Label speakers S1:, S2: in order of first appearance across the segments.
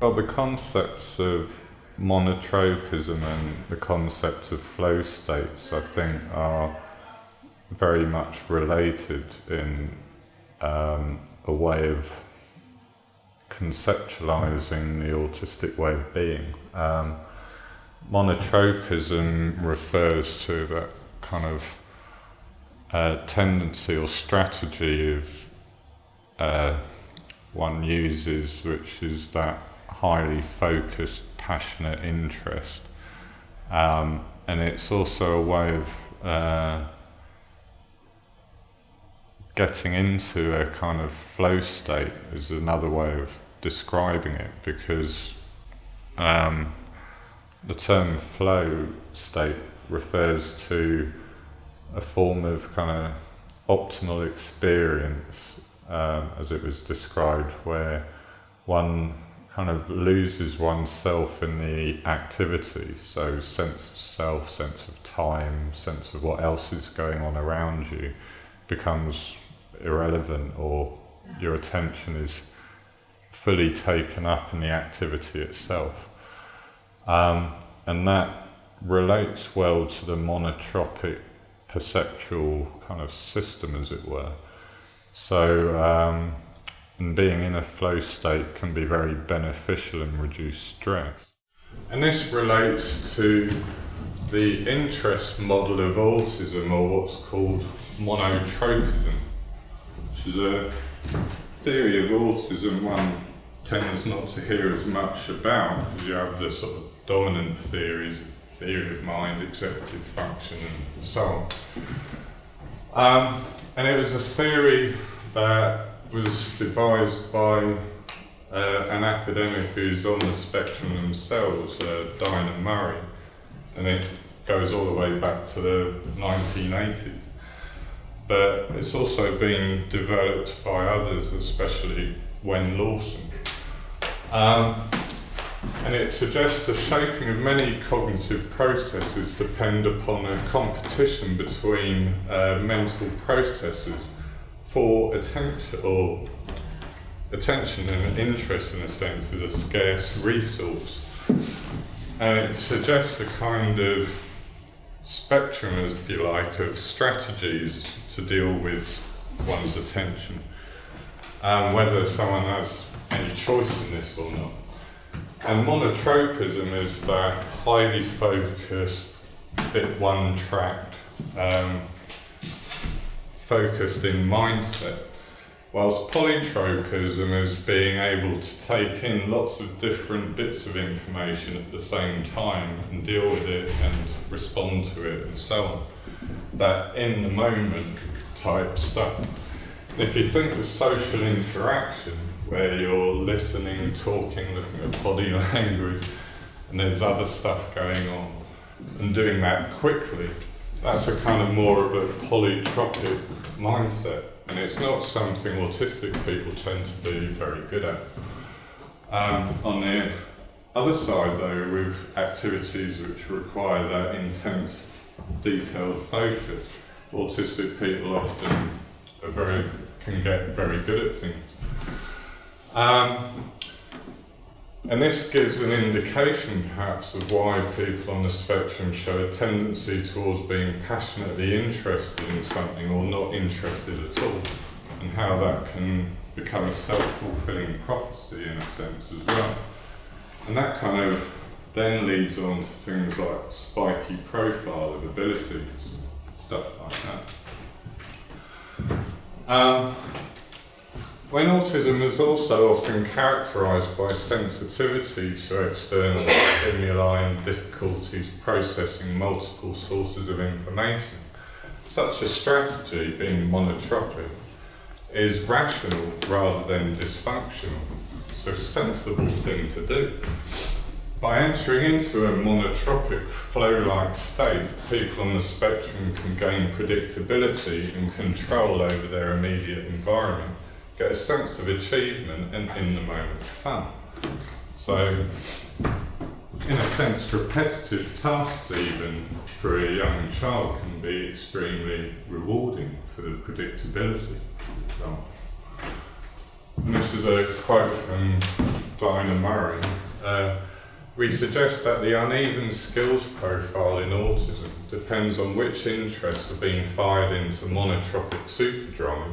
S1: Well, the concepts of monotropism and the concept of flow states, I think, are very much related in a way of conceptualizing the autistic way of being. Monotropism refers to that kind of tendency or strategy of one uses, which is that highly focused, passionate interest. And it's also a way of getting into a kind of flow state is another way of describing it, because the term flow state refers to a form of kind of optimal experience, as it was described, where one kind of loses oneself in the activity, so sense of self, sense of time, sense of what else is going on around you becomes irrelevant, or your attention is fully taken up in the activity itself. And that relates well to the monotropic perceptual kind of system, as it were. So, and being in a flow state can be very beneficial and reduce stress. And this relates to the interest model of autism, or what's called monotropism, which is a theory of autism one tends not to hear as much about, because you have the sort of dominant theories, theory of mind, executive function, and so on. And it was a theory that was devised by an academic who's on the spectrum themselves, Diana Murray, and it goes all the way back to the 1980s. But it's also been developed by others, especially Wen Lawson. And it suggests the shaping of many cognitive processes depend upon a competition between mental processes for attention, or attention and interest, in a sense, is a scarce resource. And it suggests a kind of spectrum, if you like, of strategies to deal with one's attention, and whether someone has any choice in this or not. And monotropism is that highly focused, bit one-tracked, focused in mindset, whilst polytropism is being able to take in lots of different bits of information at the same time and deal with it and respond to it and so on. That in the moment type stuff. If you think of social interaction, where you're listening, talking, looking at body language, and there's other stuff going on, and doing that quickly, that's a kind of more of a polytropic mindset, and it's not something autistic people tend to be very good at. On the other side, though, with activities which require that intense, detailed focus, autistic people often can get very good at things. And this gives an indication, perhaps, of why people on the spectrum show a tendency towards being passionately interested in something or not interested at all, and how that can become a self-fulfilling prophecy in a sense as well. And that kind of then leads on to things like spiky profile of abilities, stuff like that. When autism is also often characterised by sensitivity to external stimuli and difficulties processing multiple sources of information, such a strategy, being monotropic, is rational rather than dysfunctional, so a sensible thing to do. By entering into a monotropic flow-like state, people on the spectrum can gain predictability and control over their immediate environment, get a sense of achievement and in-the-moment fun. So, in a sense, repetitive tasks even for a young child can be extremely rewarding for the predictability. And this is a quote from Dinah Murray, we suggest that the uneven skills profile in autism depends on which interests are being fired into monotropic superdrive,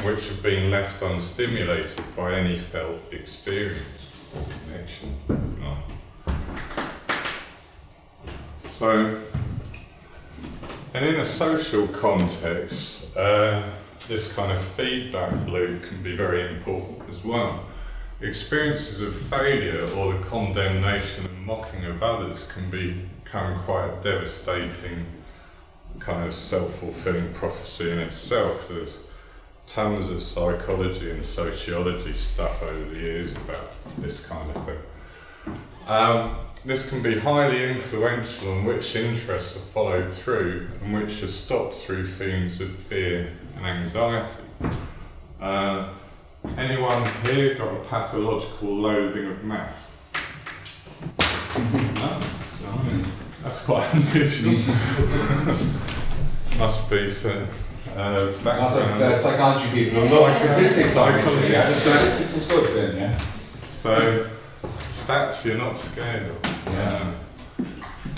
S1: which have been left unstimulated by any felt experience or connection. So, and in a social context, this kind of feedback loop can be very important as well. Experiences of failure or the condemnation and mocking of others can become quite a devastating kind of self-fulfilling prophecy in itself. There's tons of psychology and sociology stuff over the years about this kind of thing. This can be highly influential on which interests are followed through and which are stopped through feelings of fear and anxiety. Anyone here got a pathological loathing of maths? No? That's quite unusual. Must be some background.
S2: Lots of psychology people. Statistics, obviously. Yeah, the statistics was good then, yeah.
S1: So, stats you're not scared of.
S2: Yeah.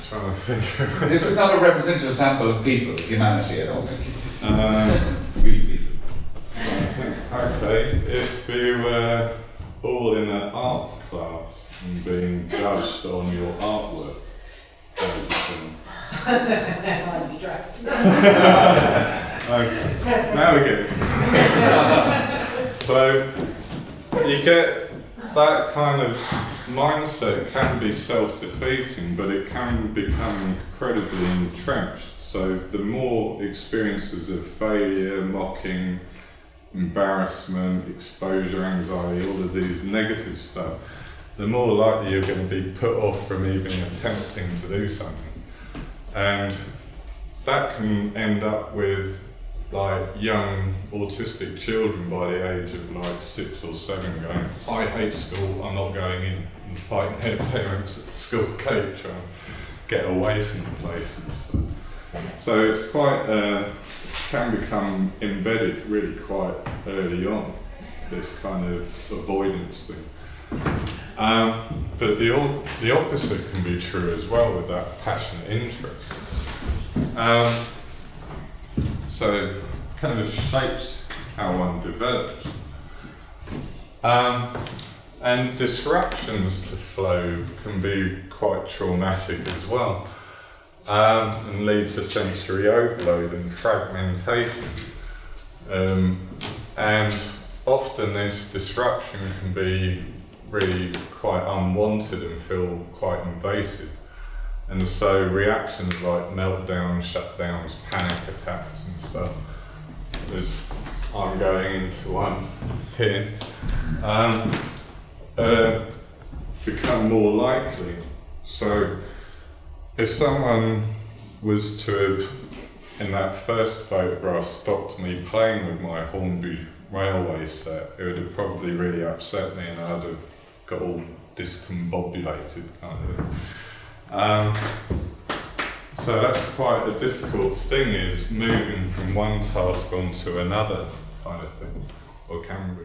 S1: Trying to think of
S2: This is not a representative sample of people, humanity, I don't think. Real people.
S1: Okay, if you were all in an art class and being judged on your artwork, how would you feel?
S3: I'm stressed.
S1: Okay, now we get it. So, you get that kind of mindset can be self-defeating, but it can become incredibly entrenched. So the more experiences of failure, mocking, embarrassment, exposure, anxiety, all of these negative stuff, the more likely you're going to be put off from even attempting to do something. And that can end up with like young autistic children by the age of like 6 or 7 going, I hate school, I'm not going in, and fighting their parents at school gate trying to get away from the place and stuff. So it's quite, can become embedded really quite early on, this kind of avoidance thing. But the opposite can be true as well with that passionate interest. So kind of shapes how one develops. And disruptions to flow can be quite traumatic as well, and lead to sensory overload and fragmentation. And often this disruption can be really quite unwanted and feel quite invasive. And so reactions like meltdowns, shutdowns, panic attacks and stuff, as I'm going into one here, become more likely. So if someone was to have, in that first photograph, stopped me playing with my Hornby railway set, it would have probably really upset me and I'd have got all discombobulated kind of. So that's quite a difficult thing, is moving from one task onto another kind of thing, or can be.